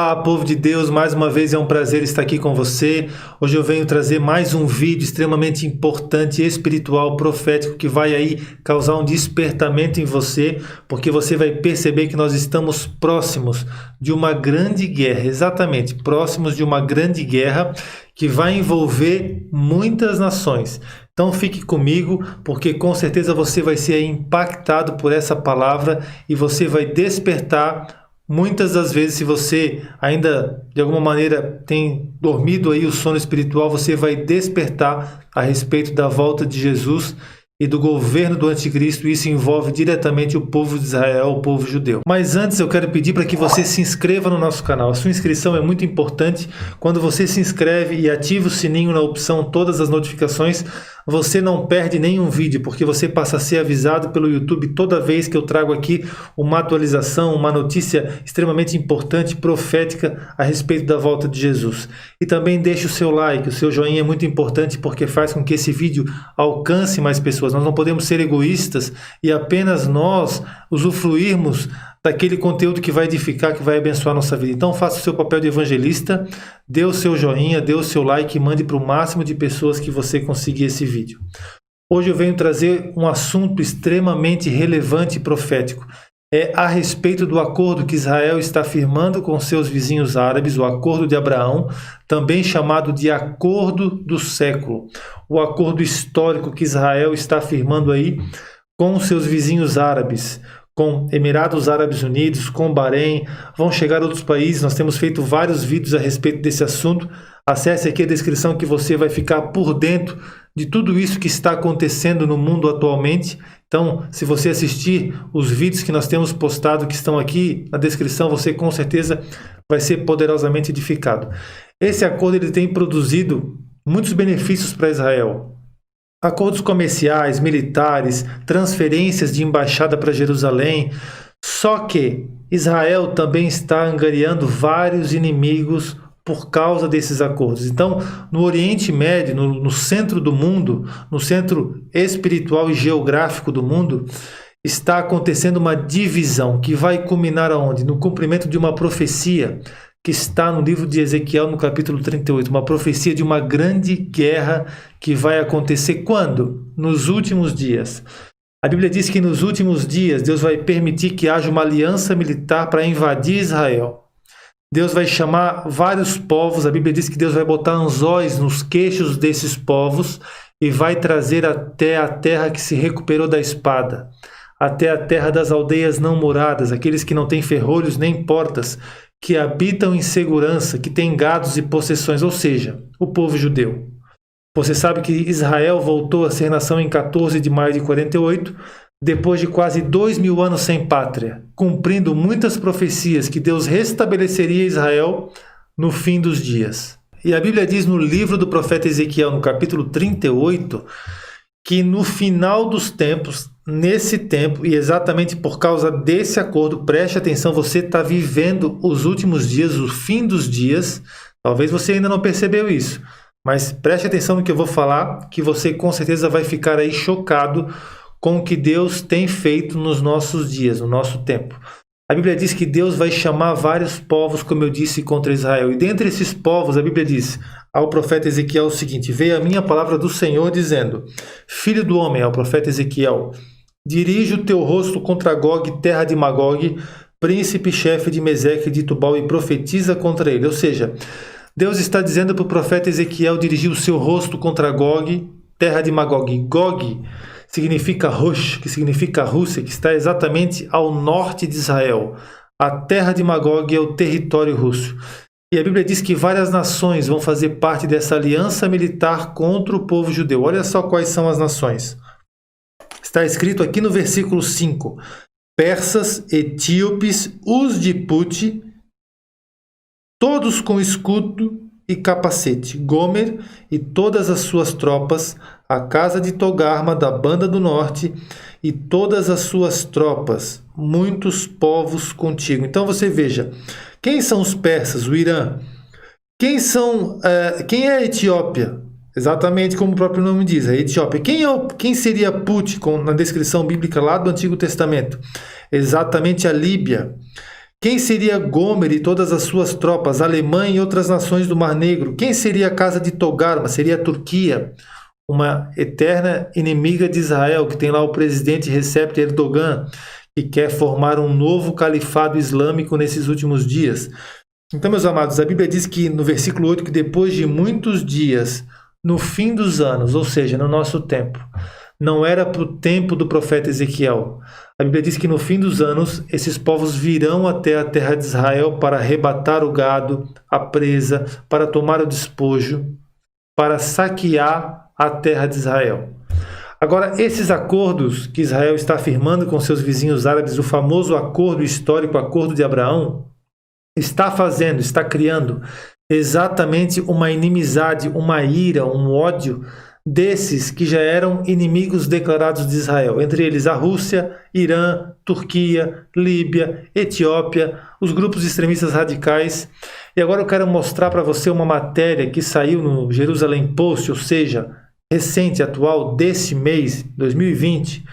Olá, povo de Deus, mais uma vez é um prazer estar aqui com você. Hoje eu venho trazer mais um vídeo extremamente importante, espiritual, profético, que vai aí causar um despertamento em você, porque você vai perceber que nós estamos próximos de uma grande guerra, exatamente, próximos de uma grande guerra que vai envolver muitas nações. Então fique comigo, porque com certeza você vai ser impactado por essa palavra e você vai despertar. Muitas das vezes, se você ainda de alguma maneira tem dormido aí o sono espiritual, você vai despertar a respeito da volta de Jesus e do governo do anticristo. Isso envolve diretamente o povo de Israel, o povo judeu. Mas antes eu quero pedir para que você se inscreva no nosso canal. A sua inscrição é muito importante. Quando você se inscreve e ativa o sininho na opção todas as notificações, você não perde nenhum vídeo, porque você passa a ser avisado pelo YouTube toda vez que eu trago aqui uma atualização, uma notícia extremamente importante, profética, a respeito da volta de Jesus. E também deixe o seu like, o seu joinha é muito importante, porque faz com que esse vídeo alcance mais pessoas. Nós não podemos ser egoístas e apenas nós usufruirmos daquele conteúdo que vai edificar, que vai abençoar a nossa vida. Então faça o seu papel de evangelista, dê o seu joinha, dê o seu like e mande para o máximo de pessoas que você conseguir esse vídeo. Hoje eu venho trazer um assunto extremamente relevante e profético. É a respeito do acordo que Israel está firmando com seus vizinhos árabes, o acordo de Abraão, também chamado de acordo do século. O acordo histórico que Israel está firmando aí com seus vizinhos árabes, com Emirados Árabes Unidos, com Bahrein, vão chegar outros países. Nós temos feito vários vídeos a respeito desse assunto. Acesse aqui a descrição que você vai ficar por dentro de tudo isso que está acontecendo no mundo atualmente. Então, se você assistir os vídeos que nós temos postado, que estão aqui na descrição, você com certeza vai ser poderosamente edificado. Esse acordo ele tem produzido muitos benefícios para Israel. Acordos comerciais, militares, transferências de embaixada para Jerusalém. Só que Israel também está angariando vários inimigos por causa desses acordos. Então, no Oriente Médio, no centro do mundo, no centro espiritual e geográfico do mundo, está acontecendo uma divisão que vai culminar aonde? No cumprimento de uma profecia que está no livro de Ezequiel, no capítulo 38, uma profecia de uma grande guerra que vai acontecer quando? Nos últimos dias. A Bíblia diz que nos últimos dias Deus vai permitir que haja uma aliança militar para invadir Israel. Deus vai chamar vários povos, a Bíblia diz que Deus vai botar anzóis nos queixos desses povos e vai trazer até a terra que se recuperou da espada, até a terra das aldeias não moradas, aqueles que não têm ferrolhos nem portas, que habitam em segurança, que têm gados e possessões, ou seja, o povo judeu. Você sabe que Israel voltou a ser nação em 14 de maio de 48, depois de quase 2000 anos sem pátria, cumprindo muitas profecias que Deus restabeleceria Israel no fim dos dias. E a Bíblia diz no livro do profeta Ezequiel, no capítulo 38, que no final dos tempos, nesse tempo, e exatamente por causa desse acordo, preste atenção, você está vivendo os últimos dias, o fim dos dias. Talvez você ainda não percebeu isso, mas preste atenção no que eu vou falar, que você com certeza vai ficar aí chocado com o que Deus tem feito nos nossos dias, no nosso tempo. A Bíblia diz que Deus vai chamar vários povos, como eu disse, contra Israel. E dentre esses povos, a Bíblia diz ao profeta Ezequiel o seguinte: veio a minha palavra do Senhor dizendo, filho do homem, ao profeta Ezequiel, dirige o teu rosto contra Gog, terra de Magog, príncipe-chefe de Meseque e de Tubal, e profetiza contra ele. Ou seja, Deus está dizendo para o profeta Ezequiel dirigir o seu rosto contra Gog, terra de Magog. Gog significa Rosh, que significa Rússia, que está exatamente ao norte de Israel. A terra de Magog é o território russo. E a Bíblia diz que várias nações vão fazer parte dessa aliança militar contra o povo judeu. Olha só quais são as nações. Está escrito aqui no versículo 5. Persas, etíopes, os de Pute, todos com escudo e capacete, Gomer e todas as suas tropas, a casa de Togarma da banda do norte e todas as suas tropas, muitos povos contigo. Então você veja, quem são os persas, o Irã? Quem é a Etiópia? Exatamente como o próprio nome diz, a Etiópia. Quem seria Put, na descrição bíblica lá do Antigo Testamento? Exatamente a Líbia. Quem seria Gomer e todas as suas tropas, Alemanha e outras nações do Mar Negro? Quem seria a casa de Togarma? Seria a Turquia, uma eterna inimiga de Israel, que tem lá o presidente Recep Erdogan, que quer formar um novo califado islâmico nesses últimos dias. Então, meus amados, a Bíblia diz que no versículo 8 que depois de muitos dias, no fim dos anos, ou seja, no nosso tempo, não era para o tempo do profeta Ezequiel. A Bíblia diz que no fim dos anos, esses povos virão até a terra de Israel para arrebatar o gado, a presa, para tomar o despojo, para saquear a terra de Israel. Agora, esses acordos que Israel está firmando com seus vizinhos árabes, o famoso acordo histórico, acordo de Abraão, está criando exatamente uma inimizade, uma ira, um ódio desses que já eram inimigos declarados de Israel, entre eles a Rússia, Irã, Turquia, Líbia, Etiópia, os grupos extremistas radicais. E agora eu quero mostrar para você uma matéria que saiu no Jerusalém Post, ou seja, recente, atual, desse mês, 2020,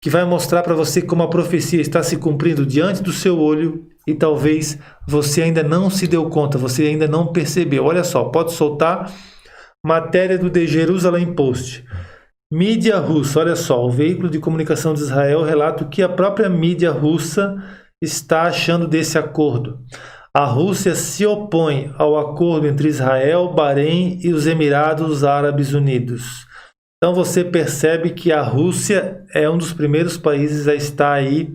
que vai mostrar para você como a profecia está se cumprindo diante do seu olho e talvez você ainda não se deu conta, você ainda não percebeu. Olha só, pode soltar. Matéria do The Jerusalem Post. Mídia russa, olha só, o veículo de comunicação de Israel relata o que a própria mídia russa está achando desse acordo. A Rússia se opõe ao acordo entre Israel, Bahrein e os Emirados Árabes Unidos. Então você percebe que a Rússia é um dos primeiros países a estar aí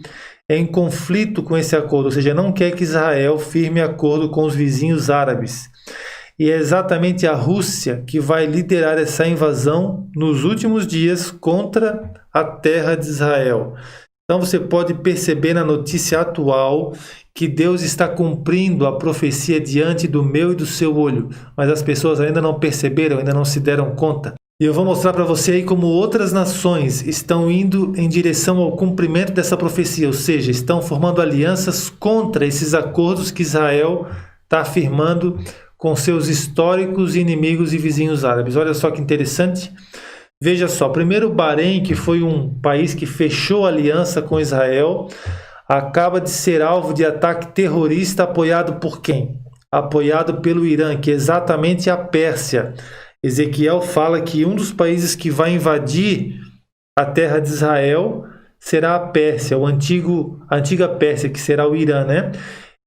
em conflito com esse acordo, ou seja, não quer que Israel firme acordo com os vizinhos árabes. E é exatamente a Rússia que vai liderar essa invasão nos últimos dias contra a terra de Israel. Então você pode perceber na notícia atual que Deus está cumprindo a profecia diante do meu e do seu olho, mas as pessoas ainda não perceberam, ainda não se deram conta. E eu vou mostrar para você aí como outras nações estão indo em direção ao cumprimento dessa profecia, ou seja, estão formando alianças contra esses acordos que Israel está afirmando com seus históricos inimigos e vizinhos árabes. Olha só que interessante. Veja só, primeiro Bahrein, que foi um país que fechou aliança com Israel, acaba de ser alvo de ataque terrorista apoiado por quem? Apoiado pelo Irã, que é exatamente a Pérsia. Ezequiel fala que um dos países que vai invadir a terra de Israel será a Pérsia, a antiga Pérsia, que será o Irã, né?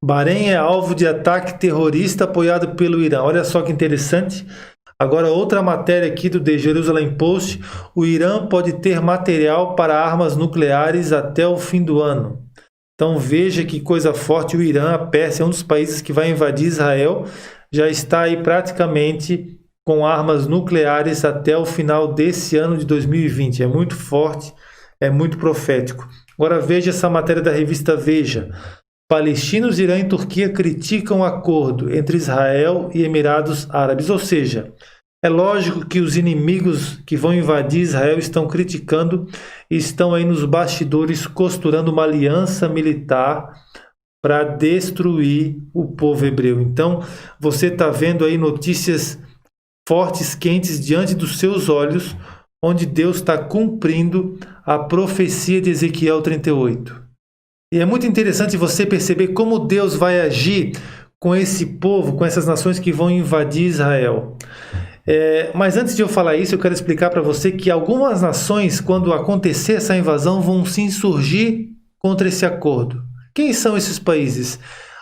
Bahrein é alvo de ataque terrorista apoiado pelo Irã. Olha só que interessante. Agora, outra matéria aqui do The Jerusalem Post. O Irã pode ter material para armas nucleares até o fim do ano. Então veja que coisa forte. O Irã, a Pérsia, é um dos países que vai invadir Israel. Já está aí praticamente com armas nucleares até o final desse ano de 2020. É muito forte, é muito profético. Agora veja essa matéria da revista Veja. Palestinos, Irã e Turquia criticam o acordo entre Israel e Emirados Árabes. Ou seja, é lógico que os inimigos que vão invadir Israel estão criticando e estão aí nos bastidores costurando uma aliança militar para destruir o povo hebreu. Então, você está vendo aí notícias fortes, quentes, diante dos seus olhos, onde Deus está cumprindo a profecia de Ezequiel 38. E é muito interessante você perceber como Deus vai agir com esse povo, com essas nações que vão invadir Israel. Mas antes de eu falar isso, eu quero explicar para você que algumas nações, quando acontecer essa invasão, vão se insurgir contra esse acordo. Quem são esses países?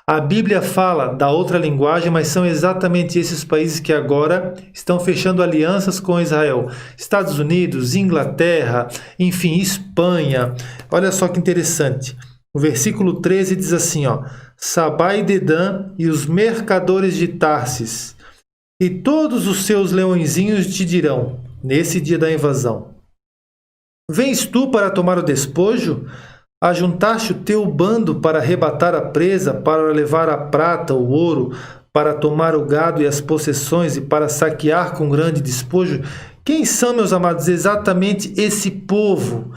A Bíblia fala da outra linguagem, mas são exatamente esses países que agora estão fechando alianças com Israel. Estados Unidos, Inglaterra, enfim, Espanha. Olha só que interessante. O versículo 13 diz assim, ó: Sabá e Dedã e os mercadores de Tarsis, e todos os seus leõezinhos te dirão, nesse dia da invasão: Vens tu para tomar o despojo? Ajuntaste o teu bando para arrebatar a presa, para levar a prata, o ouro, para tomar o gado e as possessões e para saquear com grande despojo? Quem são, meus amados, exatamente esse povo?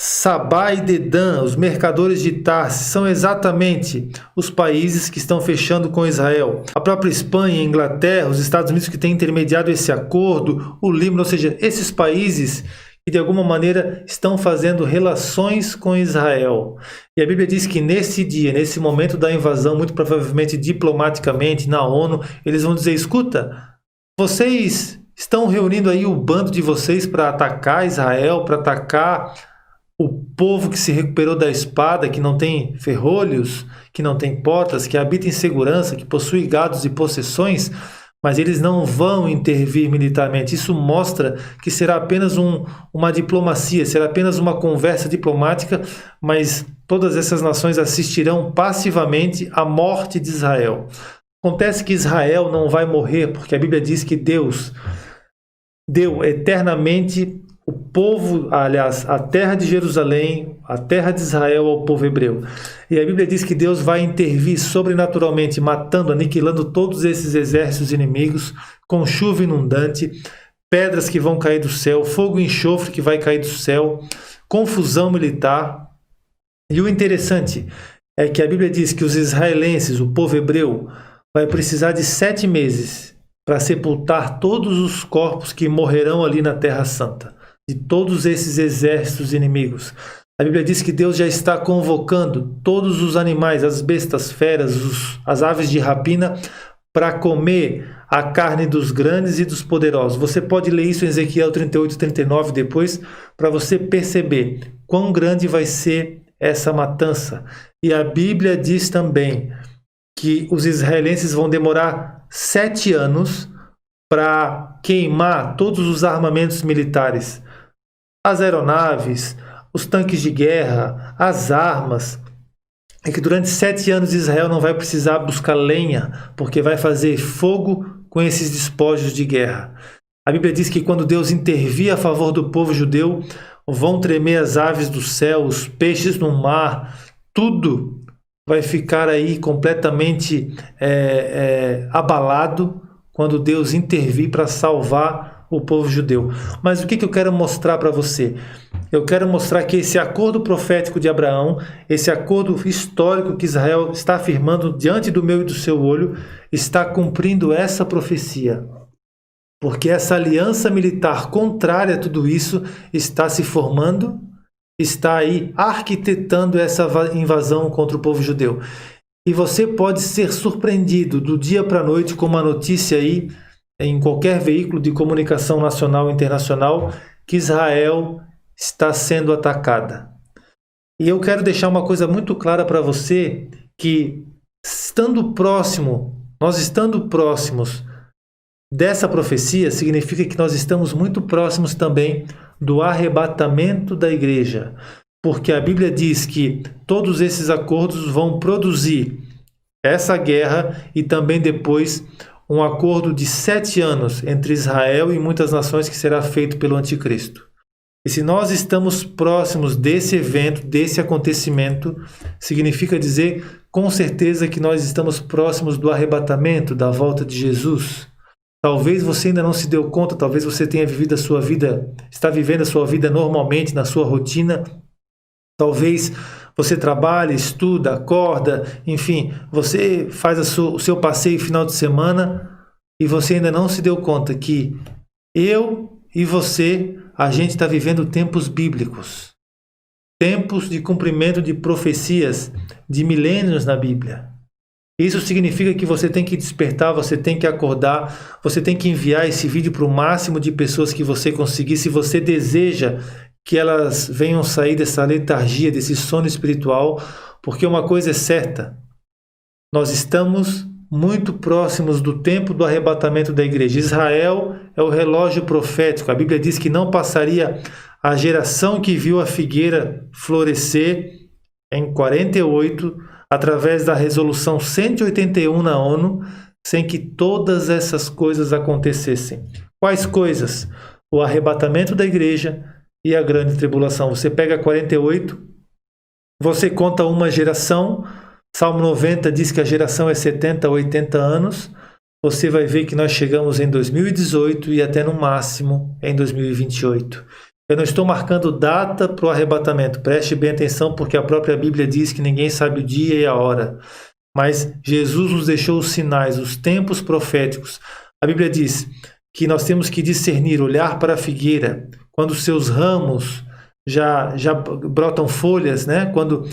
Sabá e Dedã, os mercadores de Tarsis, são exatamente os países que estão fechando com Israel. A própria Espanha, a Inglaterra, os Estados Unidos que têm intermediado esse acordo, o Líbano, ou seja, esses países que de alguma maneira estão fazendo relações com Israel. E a Bíblia diz que nesse dia, nesse momento da invasão, muito provavelmente diplomaticamente, na ONU, eles vão dizer, escuta, vocês estão reunindo aí o bando de vocês para atacar Israel, para atacar o povo que se recuperou da espada, que não tem ferrolhos, que não tem portas, que habita em segurança, que possui gados e possessões, mas eles não vão intervir militarmente. Isso mostra que será apenas uma diplomacia, será apenas uma conversa diplomática, mas todas essas nações assistirão passivamente à morte de Israel. Acontece que Israel não vai morrer, porque a Bíblia diz que Deus deu eternamente o povo, aliás, a terra de Jerusalém, a terra de Israel ao povo hebreu. E a Bíblia diz que Deus vai intervir sobrenaturalmente, matando, aniquilando todos esses exércitos inimigos, com chuva inundante, pedras que vão cair do céu, fogo e enxofre que vai cair do céu, confusão militar. E o interessante é que a Bíblia diz que os israelenses, o povo hebreu, vai precisar de 7 meses para sepultar todos os corpos que morrerão ali na Terra Santa, de todos esses exércitos inimigos. A Bíblia diz que Deus já está convocando todos os animais, as bestas, feras, as aves de rapina, para comer a carne dos grandes e dos poderosos. Você pode ler isso em Ezequiel 38, 39 depois, para você perceber quão grande vai ser essa matança. E a Bíblia diz também que os israelenses vão demorar 7 anos para queimar todos os armamentos militares, as aeronaves, os tanques de guerra, as armas. É que durante 7 anos Israel não vai precisar buscar lenha, porque vai fazer fogo com esses despojos de guerra. A Bíblia diz que quando Deus intervir a favor do povo judeu, vão tremer as aves do céu, os peixes no mar, tudo vai ficar aí completamente abalado quando Deus intervir para salvar o povo judeu. Mas o que eu quero mostrar para você? Eu quero mostrar que esse acordo profético de Abraão, esse acordo histórico que Israel está afirmando diante do meu e do seu olho, está cumprindo essa profecia. Porque essa aliança militar contrária a tudo isso está se formando, está aí arquitetando essa invasão contra o povo judeu. E você pode ser surpreendido do dia para a noite com uma notícia aí, em qualquer veículo de comunicação nacional e internacional, que Israel está sendo atacada. E eu quero deixar uma coisa muito clara para você, que nós estando próximos dessa profecia, significa que nós estamos muito próximos também do arrebatamento da igreja. Porque a Bíblia diz que todos esses acordos vão produzir essa guerra e também depois um acordo de 7 anos entre Israel e muitas nações que será feito pelo anticristo. E se nós estamos próximos desse evento, desse acontecimento, significa dizer com certeza que nós estamos próximos do arrebatamento, da volta de Jesus. Talvez você ainda não se deu conta, talvez você tenha vivido a sua vida, está vivendo a sua vida normalmente, na sua rotina. Talvez você trabalhe, estuda, acorda, enfim, você faz o seu passeio final de semana e você ainda não se deu conta que eu e você, a gente está vivendo tempos bíblicos, tempos de cumprimento de profecias de milênios na Bíblia. Isso significa que você tem que despertar, você tem que acordar, você tem que enviar esse vídeo para o máximo de pessoas que você conseguir, se você deseja que elas venham sair dessa letargia, desse sono espiritual, porque uma coisa é certa, nós estamos muito próximos do tempo do arrebatamento da igreja. Israel é o relógio profético. A Bíblia diz que não passaria a geração que viu a figueira florescer em 48, através da resolução 181 na ONU, sem que todas essas coisas acontecessem. Quais coisas? O arrebatamento da igreja e a grande tribulação. Você pega 48, você conta uma geração, Salmo 90 diz que a geração é 70 a 80 anos, você vai ver que nós chegamos em 2018 e até no máximo em 2028. Eu não estou marcando data para o arrebatamento, preste bem atenção porque a própria Bíblia diz que ninguém sabe o dia e a hora. Mas Jesus nos deixou os sinais, os tempos proféticos. A Bíblia diz que nós temos que discernir, olhar para a figueira, quando os seus ramos já brotam folhas, né? Quando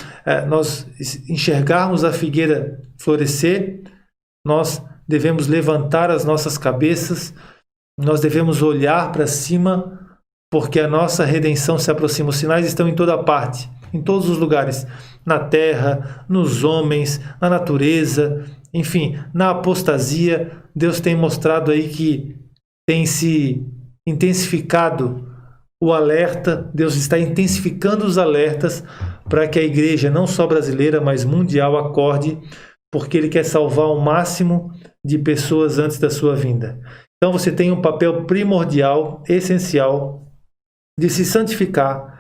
nós enxergarmos a figueira florescer, nós devemos levantar as nossas cabeças, nós devemos olhar para cima, porque a nossa redenção se aproxima. Os sinais estão em toda parte, em todos os lugares, na terra, nos homens, na natureza, enfim, na apostasia. Deus tem mostrado aí que tem se intensificado o alerta, Deus está intensificando os alertas para que a igreja, não só brasileira, mas mundial, acorde, porque Ele quer salvar o máximo de pessoas antes da sua vinda. Então você tem um papel primordial, essencial, de se santificar,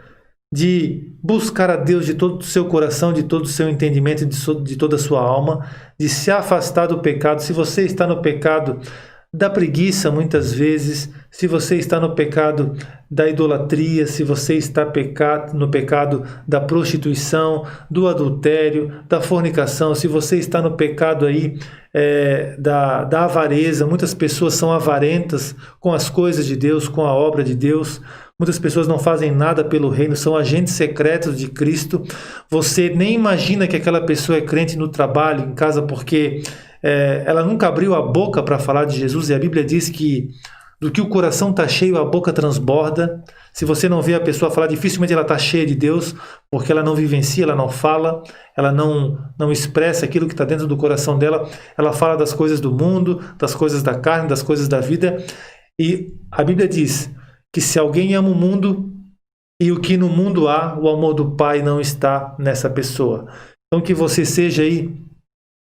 de buscar a Deus de todo o seu coração, de todo o seu entendimento, de toda a sua alma, de se afastar do pecado. Se você está no pecado da preguiça, muitas vezes, se você está no pecado da idolatria, se você está no pecado da prostituição, do adultério, da fornicação, se você está no pecado aí da avareza, muitas pessoas são avarentas com as coisas de Deus, com a obra de Deus. Muitas pessoas não fazem nada pelo reino, são agentes secretos de Cristo. Você nem imagina que aquela pessoa é crente no trabalho, em casa, porque ela nunca abriu a boca para falar de Jesus. E a Bíblia diz que do que o coração está cheio, a boca transborda. Se você não vê a pessoa falar, dificilmente ela está cheia de Deus, porque ela não vivencia, ela não fala, ela não expressa aquilo que está dentro do coração dela. Ela fala das coisas do mundo, das coisas da carne, das coisas da vida. E a Bíblia diz que se alguém ama o mundo e o que no mundo há, o amor do Pai não está nessa pessoa. Então que você seja aí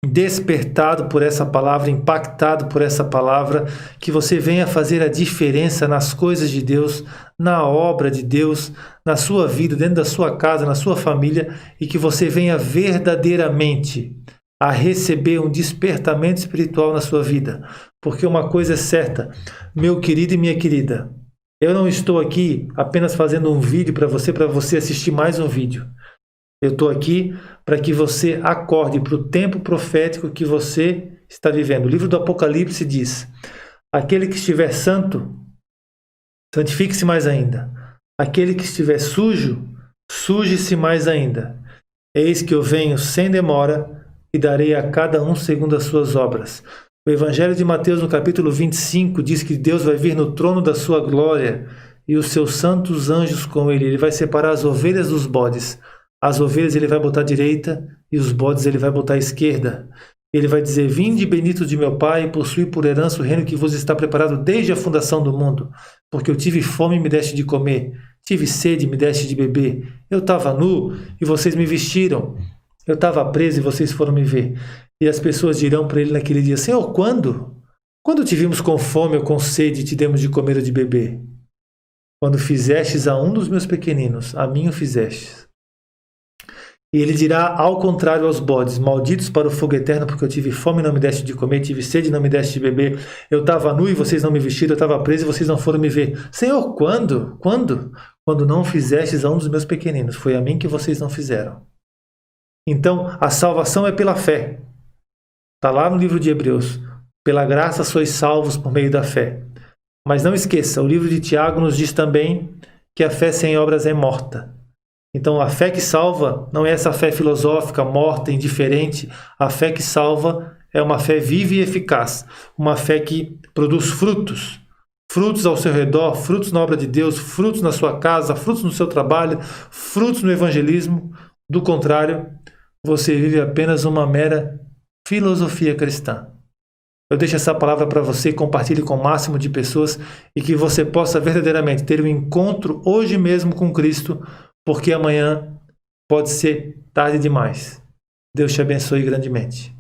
despertado por essa palavra, impactado por essa palavra, que você venha fazer a diferença nas coisas de Deus, na obra de Deus, na sua vida, dentro da sua casa, na sua família, e que você venha verdadeiramente a receber um despertamento espiritual na sua vida. Porque uma coisa é certa, meu querido e minha querida, eu não estou aqui apenas fazendo um vídeo para você assistir mais um vídeo. Eu estou aqui para que você acorde para o tempo profético que você está vivendo. O livro do Apocalipse diz: aquele que estiver santo, santifique-se mais ainda. Aquele que estiver sujo, suje-se mais ainda. Eis que eu venho sem demora e darei a cada um segundo as suas obras. O Evangelho de Mateus, no capítulo 25, diz que Deus vai vir no trono da sua glória e os seus santos anjos com ele. Ele vai separar as ovelhas dos bodes. As ovelhas ele vai botar à direita e os bodes ele vai botar à esquerda. Ele vai dizer: vinde bendito de meu Pai, possui por herança o reino que vos está preparado desde a fundação do mundo. Porque eu tive fome e me deste de comer, tive sede e me deste de beber. Eu estava nu e vocês me vestiram. Eu estava preso e vocês foram me ver. E as pessoas dirão para ele naquele dia: Senhor, quando? Quando te vimos com fome ou com sede e te demos de comer ou de beber? Quando fizestes a um dos meus pequeninos, a mim o fizestes. E ele dirá ao contrário aos bodes: malditos para o fogo eterno, porque eu tive fome e não me deste de comer, tive sede e não me deste de beber. Eu estava nu e vocês não me vestiram, eu estava preso e vocês não foram me ver. Senhor, quando? Quando? Quando não fizestes a um dos meus pequeninos, foi a mim que vocês não fizeram. Então, a salvação é pela fé. Está lá no livro de Hebreus. Pela graça sois salvos por meio da fé. Mas não esqueça, o livro de Tiago nos diz também que a fé sem obras é morta. Então, a fé que salva não é essa fé filosófica, morta, indiferente. A fé que salva é uma fé viva e eficaz. Uma fé que produz frutos. Frutos ao seu redor, frutos na obra de Deus, frutos na sua casa, frutos no seu trabalho, frutos no evangelismo. Do contrário, você vive apenas uma mera filosofia cristã. Eu deixo essa palavra para você, compartilhe com o máximo de pessoas e que você possa verdadeiramente ter um encontro hoje mesmo com Cristo, porque amanhã pode ser tarde demais. Deus te abençoe grandemente.